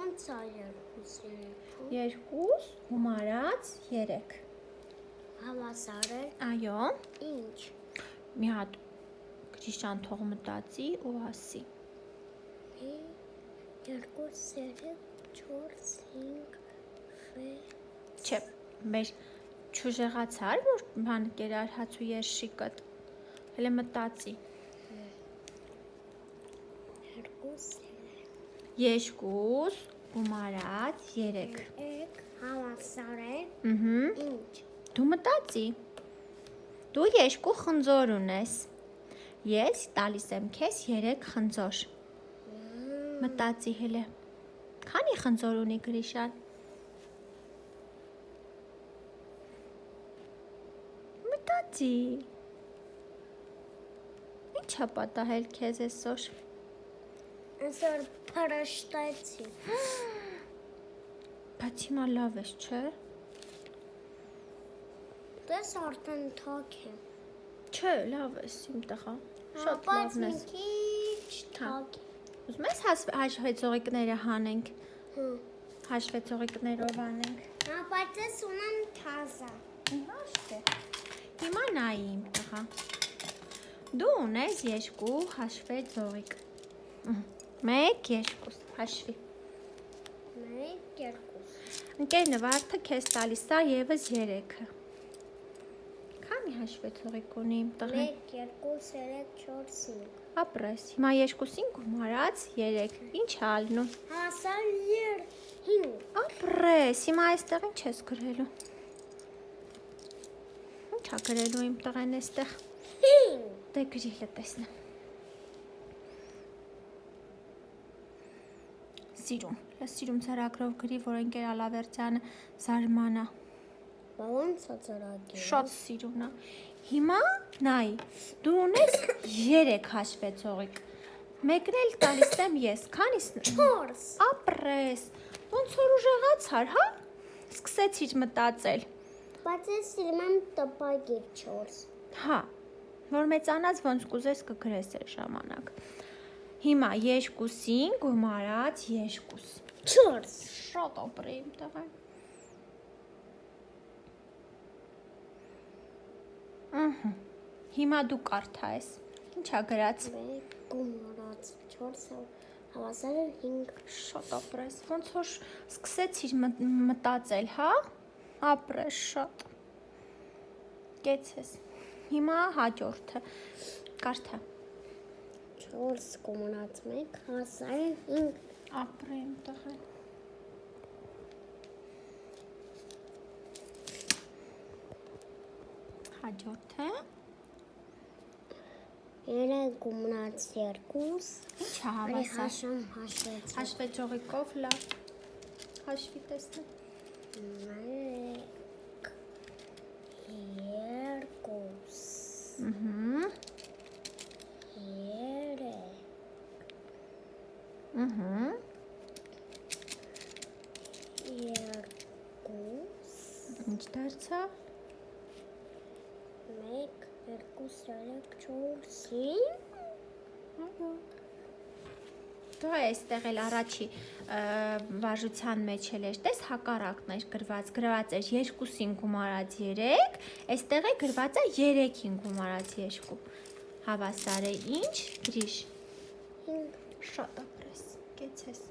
Ոնց է երկուսին։ 2 գումարած 3։ Հավասար է Այո։ ինչ։ Մի հատ Գրիշան թող մտածի ու ասի։ 2 3 4 5 6 Չէ, մեր չուժեղացար, որ բան կերար հաց ու երշիկը։ Հələ մտածի։ 2 գումարած 3։ 3 հավասար է ինչ։ Դու մտածի։ Դու 2 խնձոր ունես։ Ես տալիս եմ քեզ 3 խնձոր։ Մտածի հələ։ Քանի խնձոր ունի Գրիշան։ Մտածի։ Ինչ է պատահել քեզ այսօր։ Այսօր փրշտեցի։ Բայց հիմա լավ ես, չէ՞։ Դες արդեն թակ է։ Չէ, լավ ես, իմ տղա։ Շատ Բայց լավն մի ես։ քիչ թակ է։ Ուզում ես հաշվեցողիկները հանենք։ Հաշվեցողիկներով անենք։ Բայց ես ունեմ թազա։ Իմաստ է։ Հիմա նայի իմ տղա։ Դու ունես 2 հաշվեցողիկ։ 1 2 հաշվի։ 1 2 Ընկեր Նվարդը քեզ տալիս է եւս 3-ը։ Քանի հաշվեցողիկ ունի իմ տղան։ 1 2 3 4 5 Ապրես։ Հիմա 2-ին գումարած 3։ Ինչ է ալնում։ Հավասար 5 Ապրես։ Հիմա այստեղ ինչ ես գրելու։ Ինչ է գրելու իմ տղան այստեղ։ 5 Դե գրի լտեսնեմ։ Սիրում ծրագրով գրի, որ ընկեր Ալավերդյանը զարմանա։ Ոնց է ծրագիրը։ Շատ սիրուն է։ Հիմա նայ, դու ունես 3 հաշվեցողիկ։ Մեկն էլ տալիս եմ ես։ Քանիսն։ 4 Ապրես։ Ոնց որ ուժեղացար, հա։ Սկսեցիր մտածել։ Բայց ես սիրում եմ տպագիր 4 Հա։ Որ մեծանաց ոնց կուզես կգրես այդ ժամանակ։ Հիմա 2-ին գումարած 2։ 4 Շատ ապրե իմ տղան։ Հիմա դու կարդա ես։ Ինչ է գրած։ 1 գումարած 4 հավասար է 5 Շատ ապրես։ Ոնց որ սկսեցիր մտածել, հա։ Ապրես շատ։ Կեցես։ Հիմա հաջորդը։ Կարդա։ 4 գումարած 1 հավասար է 5 Ապրե իմ տղան։ Հաջորդը։ 3 գումարած 2 Ինչ է հավասար։ հաշվեց Հաշվեցողիկով լավ։ Հաշվի տեսնեմ։ 2 Ինչ դարձավ։ 1 2 3 4 5 Դու այստեղ էլ առաջի վարժության մեջ էլ ես, տես հակառակն էր գրված էր 2-ին գումարած 3, այստեղ է գրված է 3-ին գումարած 2։ Հավասար է ինչ, Գրիշ։ 5 Շատ ապրես, կեցես։